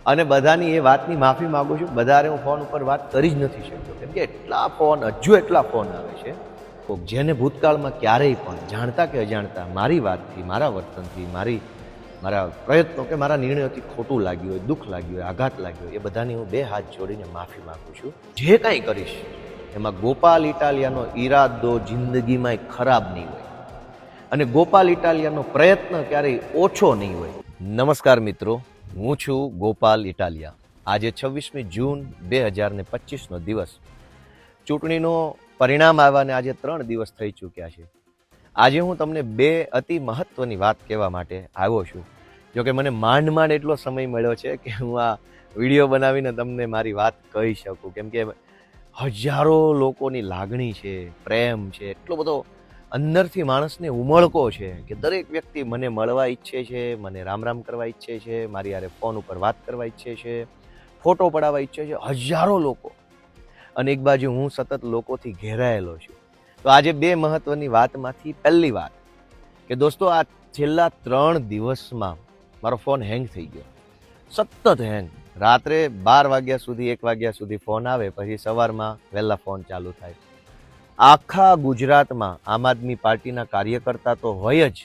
અને બધાની એ વાતની માફી માગું છું. બધાને હું ફોન ઉપર વાત કરી જ નથી શકતો, કેમ કે એટલા ફોન આવે છે. જેને ભૂતકાળમાં ક્યારેય પણ જાણતા કે અજાણતા મારી વાતથી, મારા વર્તનથી, મારા પ્રયત્નો કે મારા નિર્ણયોથી ખોટું લાગ્યું હોય, દુઃખ લાગ્યું હોય, આઘાત લાગ્યો હોય, એ બધાની હું 2 હાથ જોડીને માફી માગું છું. જે કાંઈ કરીશ એમાં ગોપાલ ઇટાલિયાનો ઈરાદો જિંદગીમાં ખરાબ નહીં હોય અને ગોપાલ ઇટાલિયાનો પ્રયત્ન ક્યારેય ઓછો નહીં હોય. નમસ્કાર મિત્રો, હું છું ગોપાલ ઇટાલિયા. આજે 26મી જૂન 2025નો દિવસ. ચૂંટણીનો પરિણામ આવ્યાને આજે 3 દિવસ થઈ ચૂક્યા છે. આજે હું તમને 2 અતિ મહત્વની વાત કહેવા માટે આવ્યો છું. જોકે મને માંડ એટલો સમય મળ્યો છે કે હું આ વિડીયો બનાવીને તમને મારી વાત કહી શકું, કેમ કે હજારો લોકોની લાગણી છે, પ્રેમ છે, એટલો બધો અંદરથી માણસને ઉમળકો છે કે દરેક વ્યક્તિ મને મળવા ઈચ્છે છે, મને રામ કરવા ઈચ્છે છે, મારી યારે ફોન ઉપર વાત કરવા ઈચ્છે છે, ફોટો પડાવવા ઈચ્છે છે, હજારો લોકો. અને એક બાજુ હું સતત લોકોથી ઘેરાયેલો છું. તો આજે 2 મહત્વની વાતમાંથી પહેલી વાત કે દોસ્તો, આ છેલ્લા 3 દિવસમાં મારો ફોન હેંગ થઈ ગયો, સતત હેંગ. રાત્રે 12 વાગ્યા સુધી 1 વાગ્યા સુધી ફોન આવે, પછી સવારમાં વહેલા ફોન ચાલુ થાય. આખા ગુજરાતમાં આમ આદમી પાર્ટીના કાર્યકર્તા તો હોય જ,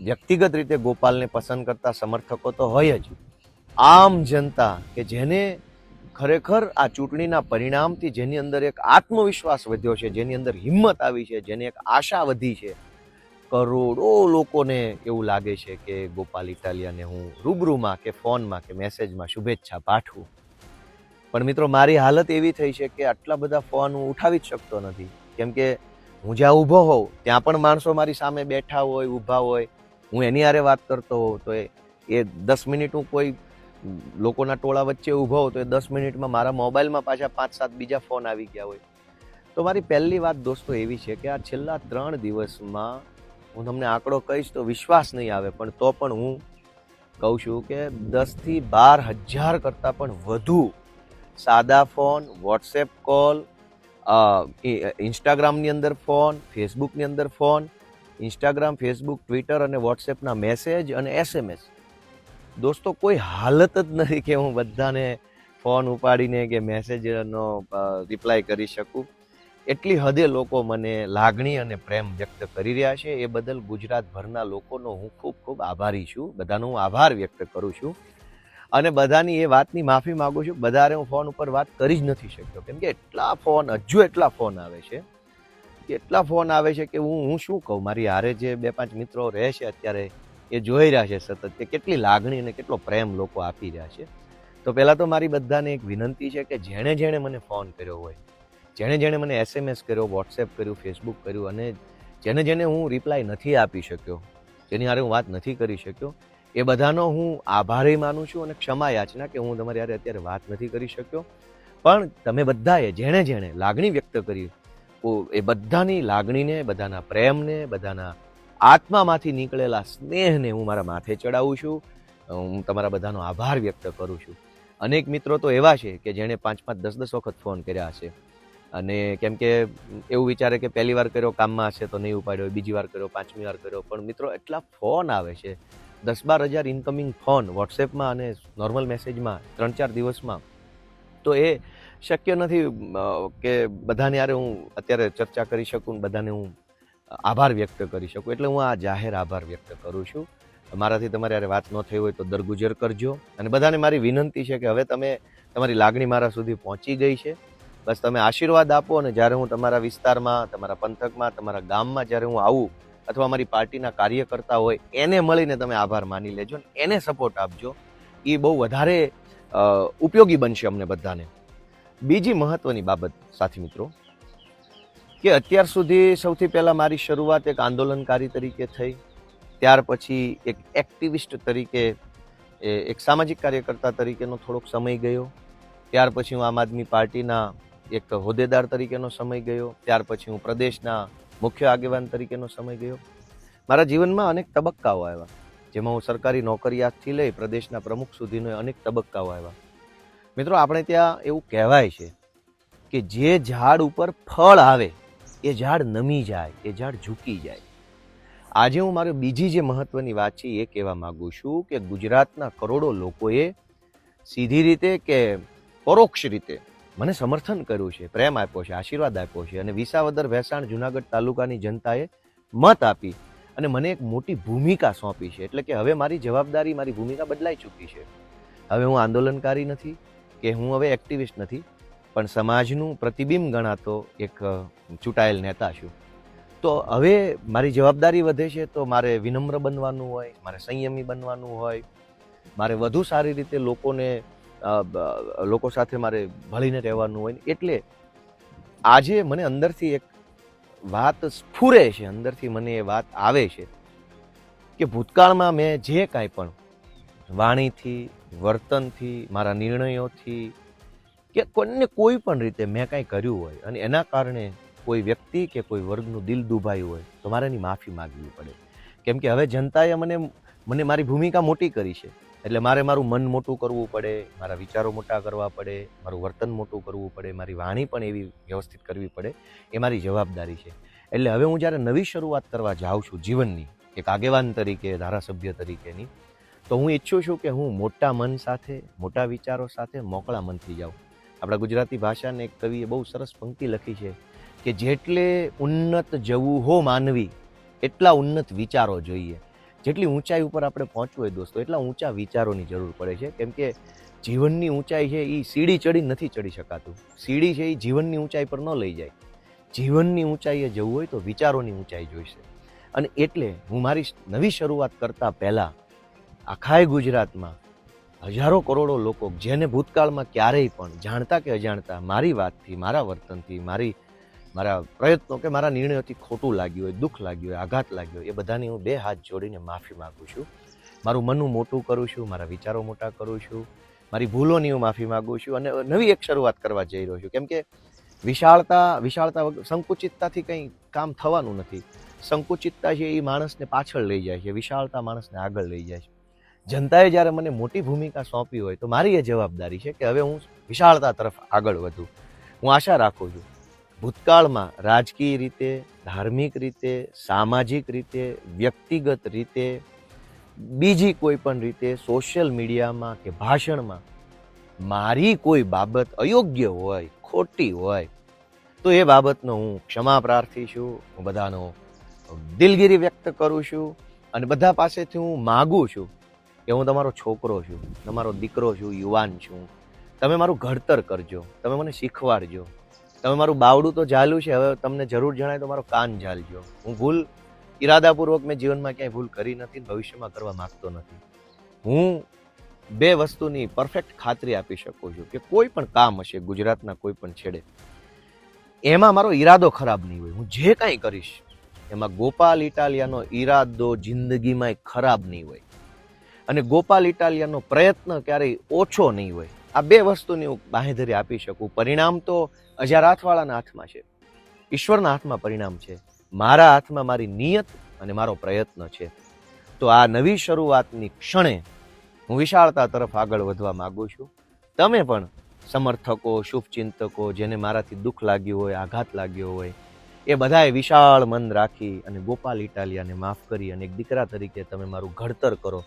વ્યક્તિગત રીતે ગોપાલને પસંદ કરતા સમર્થકો તો હોય જ, આમ જનતા કે જેને ખરેખર આ ચૂંટણીના પરિણામથી જેની અંદર એક આત્મવિશ્વાસ વધ્યો છે, જેની અંદર હિંમત આવી છે, જેની એક આશા વધી છે, કરોડો લોકોને એવું લાગે છે કે ગોપાલ ઇટાલિયાને હું રૂબરૂમાં કે ફોનમાં કે મેસેજમાં શુભેચ્છા પાઠવું. પણ મિત્રો, મારી હાલત એવી થઈ છે કે આટલા બધા ફોન હું ઉઠાવી જ શકતો નથી, કેમ કે હું જ્યાં ઊભો હોઉં ત્યાં પણ માણસો મારી સામે બેઠા હોય, ઊભા હોય. હું એની હારે વાત કરતો હોઉં તો એ 10 મિનિટ હું કોઈ લોકોના ટોળા વચ્ચે ઊભો હોઉં તો એ 10 મિનિટમાં મારા મોબાઈલમાં પાછા 5-7 બીજા ફોન આવી ગયા હોય. તો મારી પહેલી વાત દોસ્તો એવી છે કે આ છેલ્લા 3 દિવસમાં હું તમને આંકડો કહીશ તો વિશ્વાસ નહીં આવે, પણ તો પણ હું કહું છું કે 10થી 12 હજાર કરતાં પણ વધુ સાદા ફોન, વોટ્સએપ કોલ, ઇન્સ્ટાગ્રામની અંદર ફોન, ફેસબુકની અંદર ફોન, ઇન્સ્ટાગ્રામ, ફેસબુક, ટ્વિટર અને વોટ્સએપના મેસેજ અને SMS. દોસ્તો, કોઈ હાલત જ નથી કે હું બધાને ફોન ઉપાડીને કે મેસેજનો રિપ્લાય કરી શકું. એટલી હદે લોકો મને લાગણી અને પ્રેમ વ્યક્ત કરી રહ્યા છે. એ બદલ ગુજરાતભરના લોકોનો હું ખૂબ ખૂબ આભારી છું. બધાનો હું આભાર વ્યક્ત કરું છું અને બધાની એ વાતની માફી માગું છું. બધાને હું ફોન ઉપર વાત કરી જ નથી શકતો, કેમ કે એટલા ફોન આવે છે, કે હું શું કહું. મારી હારે જે 2-5 મિત્રો રહે છે અત્યારે, એ જોઈ રહ્યા છે સતત કે કેટલી લાગણી અને કેટલો પ્રેમ લોકો આપી રહ્યા છે. તો પહેલાં તો મારી બધાને એક વિનંતી છે કે જેણે મને ફોન કર્યો હોય, જેણે મને SMS કર્યો, વોટ્સએપ કર્યું, ફેસબુક કર્યું અને જેને હું રિપ્લાય નથી આપી શક્યો, જેની હારે હું વાત નથી કરી શક્યો, એ બધાનો હું આભારી માનું છું અને ક્ષમા યાચના કે હું તમારી હારે અત્યારે વાત નથી કરી શક્યો. પણ તમે બધાએ જેણે લાગણી વ્યક્ત કરી, એ બધાની લાગણીને, બધાના પ્રેમને, બધાના આત્મામાંથી નીકળેલા સ્નેહને હું મારા માથે ચડાવું છું. હું તમારા બધાનો આભાર વ્યક્ત કરું છું. અનેક મિત્રો તો એવા છે કે જેણે 5-5, 10-10 વખત ફોન કર્યા હશે, અને કેમ કે એવું વિચારે કે પહેલી વાર કર્યો કામમાં હશે તો નહીં ઉપાડ્યો, બીજી વાર કર્યો, 5મી વાર કર્યો. પણ મિત્રો, એટલા ફોન આવે છે, 10-12 હજાર ઇન્કમિંગ ફોન વોટ્સએપમાં અને નોર્મલ મેસેજમાં 3-4 દિવસમાં. તો એ શક્ય નથી કે બધાને યારે હું અત્યારે ચર્ચા કરી શકું, બધાને હું આભાર વ્યક્ત કરી શકું. એટલે હું આ જાહેર આભાર વ્યક્ત કરું છું. મારાથી તમારી યારે વાત ન થઈ હોય તો દરગુજર કરજો. અને બધાને મારી વિનંતી છે કે હવે તમારી લાગણી મારા સુધી પહોંચી ગઈ છે. બસ તમે આશીર્વાદ આપો, અને જ્યારે હું તમારા વિસ્તારમાં, તમારા પંથકમાં, તમારા ગામમાં જ્યારે હું આવું, અથવા મારી પાર્ટીના કાર્યકર્તા હોય એને મળીને તમે આભાર માની લેજો, એને સપોર્ટ આપજો. એ બહુ વધારે ઉપયોગી બનશે અમને બધાને. બીજી મહત્વની બાબત સાથી મિત્રો, કે અત્યાર સુધી સૌથી પહેલાં મારી શરૂઆત એક આંદોલનકારી તરીકે થઈ, ત્યાર પછી એક એક્ટિવિસ્ટ તરીકે, એક સામાજિક કાર્યકર્તા તરીકેનો થોડોક સમય ગયો. ત્યાર પછી હું આમ આદમી પાર્ટીના એક હોદ્દેદાર તરીકેનો સમય ગયો. ત્યાર પછી હું પ્રદેશના મુખ્ય આગેવાન તરીકેનો સમય ગયો. મારા જીવનમાં અનેક તબક્કાઓ આવ્યા, જેમાં હું સરકારી નોકરિયાતથી લઈ પ્રદેશના પ્રમુખ સુધીનો અનેક તબક્કાઓ આવ્યા. મિત્રો, આપણે ત્યાં એવું કહેવાય છે કે જે ઝાડ ઉપર ફળ આવે એ ઝાડ નમી જાય, એ ઝાડ ઝૂકી જાય. આજે હું મારી બીજી જે મહત્વની વાત છે એ કહેવા માગું છું કે ગુજરાતના કરોડો લોકોએ સીધી રીતે કે પરોક્ષ રીતે મને સમર્થન કર્યું છે, પ્રેમ આપ્યો છે, આશીર્વાદ આપ્યો છે. અને વિસાવદર, ભેંસાણ, જુનાગઢ તાલુકાની જનતાએ મત આપી અને મને એક મોટી ભૂમિકા સોંપી છે. એટલે કે હવે મારી જવાબદારી, મારી ભૂમિકા બદલાઈ ચૂકી છે. હવે હું આંદોલનકારી નથી કે હું હવે એક્ટિવિસ્ટ નથી, પણ સમાજનું પ્રતિબિંબ ગણાતો એક ચૂંટાયેલ નેતા છું. તો હવે મારી જવાબદારી વધે છે, તો મારે વિનમ્ર બનવાનું હોય, મારે સંયમી બનવાનું હોય, મારે વધુ સારી રીતે લોકો સાથે મારે ભળીને રહેવાનું હોય. એટલે આજે મને અંદરથી એક વાત સ્ફુરે છે, અંદરથી મને એ વાત આવે છે કે ભૂતકાળમાં મેં જે કાંઈ પણ વાણીથી, વર્તનથી, મારા નિર્ણયોથી કે કોઈ પણ રીતે મેં કાંઈ કર્યું હોય અને એના કારણે કોઈ વ્યક્તિ કે કોઈ વર્ગનું દિલ દુભાયું હોય તો મારે એની માફી માગવી પડે. કેમ કે હવે જનતાએ મને મારી ભૂમિકા મોટી કરી છે, એટલે મારે મારું મન મોટું કરવું પડે, મારા વિચારો મોટા કરવા પડે, મારું વર્તન મોટું કરવું પડે, મારી વાણી પણ એવી વ્યવસ્થિત કરવી પડે. એ મારી જવાબદારી છે. એટલે હવે હું જ્યારે નવી શરૂઆત કરવા જાઉં છું જીવનની, એક આગેવાન તરીકે, ધારાસભ્ય તરીકેની, તો હું ઈચ્છું છું કે હું મોટા મન સાથે, મોટા વિચારો સાથે મોકળા મનથી જાઉં. આપણા ગુજરાતી ભાષાને એક કવિએ બહુ સરસ પંક્તિ લખી છે કે જેટલે ઉન્નત જવું હો માનવી એટલા ઉન્નત વિચારો જોઈએ. જેટલી ઊંચાઈ ઉપર આપણે પહોંચવું હોય દોસ્તો, એટલા ઊંચા વિચારોની જરૂર પડે છે. કેમ કે જીવનની ઊંચાઈ છે એ સીડી ચડી નથી ચડી શકાતું. સીડી છે એ જીવનની ઊંચાઈ પર ન લઈ જાય. જીવનની ઊંચાઈએ જવું હોય તો વિચારોની ઊંચાઈ જોઈશે. અને એટલે હું મારી નવી શરૂઆત કરતા પહેલાં આખાય ગુજરાતમાં હજારો કરોડો લોકો જેને ભૂતકાળમાં ક્યારેય પણ જાણતા કે અજાણતા મારી વાતથી, મારા વર્તનથી, મારા પ્રયત્નો કે મારા નિર્ણયોથી ખોટું લાગ્યું હોય, દુઃખ લાગ્યું હોય, આઘાત લાગ્યો હોય, એ બધાની હું 2 હાથ જોડીને માફી માગું છું. મારું મન મોટું કરું છું, મારા વિચારો મોટા કરું છું, મારી ભૂલોની હું માફી માગું છું અને નવી એક શરૂઆત કરવા જઈ રહ્યો છું. કેમ કે વિશાળતા સંકુચિતતાથી કંઈ કામ થવાનું નથી. સંકુચિતતા છે એ માણસને પાછળ લઈ જાય છે, વિશાળતા માણસને આગળ લઈ જાય છે. જનતાએ જ્યારે મને મોટી ભૂમિકા સોંપી હોય તો મારી એ જવાબદારી છે કે હવે હું વિશાળતા તરફ આગળ વધું. હું આશા રાખું છું ભૂતકાળમાં રાજકીય રીતે, ધાર્મિક રીતે, સામાજિક રીતે, વ્યક્તિગત રીતે, બીજી કોઈ પણ રીતે સોશિયલ મીડિયામાં કે ભાષણમાં મારી કોઈ બાબત અયોગ્ય હોય, ખોટી હોય તો એ બાબતનો હું ક્ષમા પ્રાર્થી છું. હું બધાનો દિલગીરી વ્યક્ત કરું છું અને બધા પાસેથી હું માગું છું કે હું તમારો છોકરો છું, તમારો દીકરો છું, યુવાન છું. તમે મારું ઘડતર કરજો, તમે મને શીખવાડજો. તમે મારું બાવડું તો ઝાલ્યું છે, હવે તમને જરૂર જણાય તો મારો કાન ઝાલજો. હું ઈરાદાપૂર્વક મેં જીવનમાં ક્યાંય ભૂલ કરી નથી, ભવિષ્યમાં કરવા માંગતો નથી. હું 2 વસ્તુની પરફેક્ટ ખાતરી આપી શકું છું કે કોઈ પણ કામ હશે ગુજરાતના કોઈ પણ છેડે, એમાં મારો ઈરાદો ખરાબ નહીં હોય. હું જે કાંઈ કરીશ એમાં ગોપાલ ઇટાલિયાનો ઈરાદો જિંદગીમાં ખરાબ નહીં હોય અને ગોપાલ ઇટાલિયાનો પ્રયત્ન ક્યારેય ઓછો નહીં હોય. આ 2 વસ્તુની હું બાંહેધરી આપી શકું. પરિણામ તો અજારાથવાળાના હાથમાં છે, ઈશ્વરના હાથમાં પરિણામ છે. મારા હાથમાં મારી નિયત અને મારો પ્રયત્ન છે. તો આ નવી શરૂઆતની ક્ષણે હું વિશાળતા તરફ આગળ વધવા માગું છું. તમે પણ સમર્થકો, શુભચિંતકો, જેને મારાથી દુઃખ લાગ્યું હોય, આઘાત લાગ્યો હોય, એ બધાએ વિશાળ મન રાખી અને ગોપાલ ઇટાલિયાને માફ કરી અને એક દીકરા તરીકે તમે મારું ઘડતર કરો.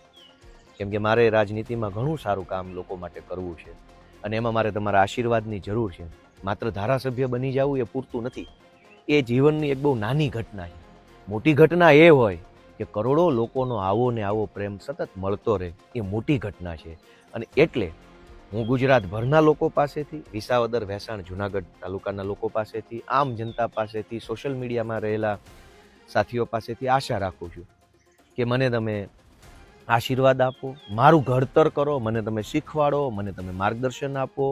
કેમ કે મારે રાજનીતિમાં ઘણું સારું કામ લોકો માટે કરવું છે અને એમાં મારે તમારા આશીર્વાદની જરૂર છે. માત્ર ધારાસભ્ય બની જવું એ પૂરતું નથી. એ જીવનની એક બહુ નાની ઘટના છે. મોટી ઘટના એ હોય કે કરોડો લોકોનો આવો ને આવો પ્રેમ સતત મળતો રહે, એ મોટી ઘટના છે. અને એટલે હું ગુજરાતભરના લોકો પાસેથી, વિસાવદર, ભેંસાણ, જુનાગઢ તાલુકાના લોકો પાસેથી, આમ જનતા પાસેથી, સોશિયલ મીડિયામાં રહેલા સાથીઓ પાસેથી આશા રાખું છું કે મને તમે આશીર્વાદ આપો, મારું ઘડતર કરો, મને તમે શીખવાડો, મને તમે માર્ગદર્શન આપો,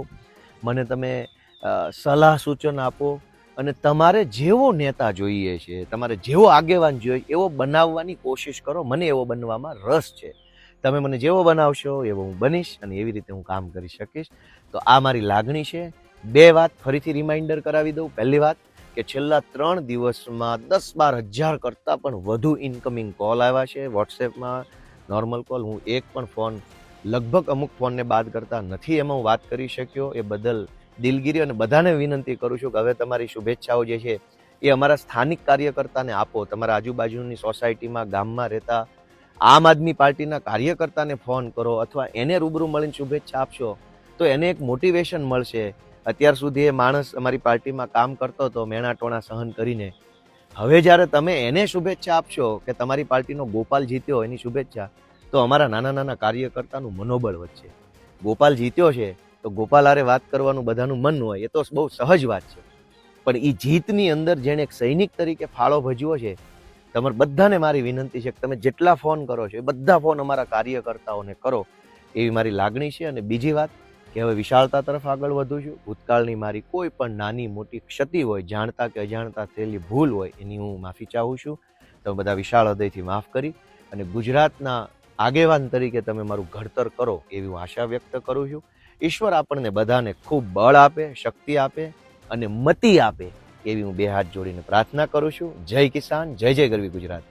મને તમે સલાહ સૂચન આપો અને તમારે જેવો નેતા જોઈએ છે, તમારે જેવો આગેવાન જોઈએ એવો બનાવવાની કોશિશ કરો. મને એવો બનવામાં રસ છે. તમે મને જેવો બનાવશો એવો હું બનીશ અને એવી રીતે હું કામ કરી શકીશ. તો આ મારી લાગણી છે. 2 વાત ફરીથી રિમાઇન્ડર કરાવી દઉં. પહેલી વાત કે છેલ્લા 3 દિવસમાં 10-12 હજાર કરતાં પણ વધુ ઇનકમિંગ કોલ આવ્યા છે વોટ્સએપમાં, નોર્મલ કોલ. હું એક પણ ફોન, લગભગ અમુક ફોનને બાદ કરતા નથી એમાં હું વાત કરી શક્યો. એ બદલ દિલગીરી અને બધાને વિનંતી કરું છું કે હવે તમારી શુભેચ્છાઓ જે છે એ અમારા સ્થાનિક કાર્યકર્તાને આપો. તમારા આજુબાજુની સોસાયટીમાં, ગામમાં રહેતા આમ આદમી પાર્ટીના કાર્યકર્તાને ફોન કરો અથવા એને રૂબરૂ મળીને શુભેચ્છા આપશો તો એને એક મોટિવેશન મળશે. અત્યાર સુધી એ માણસ અમારી પાર્ટીમાં કામ કરતો હતો મેણાટોણા સહન કરીને. હવે જ્યારે તમે એને શુભેચ્છા આપશો કે તમારી પાર્ટીનો ગોપાલ જીત્યો એની શુભેચ્છા, તો અમારા નાના નાના કાર્યકર્તાનું મનોબળ વધશે. ગોપાલ જીત્યો છે તો ગોપાલ હારે વાત કરવાનું બધાનું મન હોય, એ તો બહુ સહજ વાત છે. પણ એ જીતની અંદર જેણે એક સૈનિક તરીકે ફાળો ભજવ્યો છે, તમારે બધાને મારી વિનંતી છે કે તમે જેટલા ફોન કરો છો એ બધા ફોન અમારા કાર્યકર્તાઓને કરો, એવી મારી લાગણી છે. અને બીજી વાત કે હવે વિશાળતા તરફ આગળ વધું છું. ભૂતકાળની મારી કોઈ પણ નાની મોટી ક્ષતિ હોય, જાણતા કે અજાણતા થયેલી ભૂલ હોય, એની હું માફી ચાહું છું. તમે બધા વિશાળ હૃદયથી માફ કરી અને ગુજરાતના આગેવાન તરીકે તમે મારું ઘડતર કરો એવી હું આશા વ્યક્ત કરું છું. ઈશ્વર આપણને બધાને ખૂબ બળ આપે, શક્તિ આપે અને મતિ આપે એવી હું બે હાથ જોડીને પ્રાર્થના કરું છું. જય કિસાન, જય જય ગરવી ગુજરાત.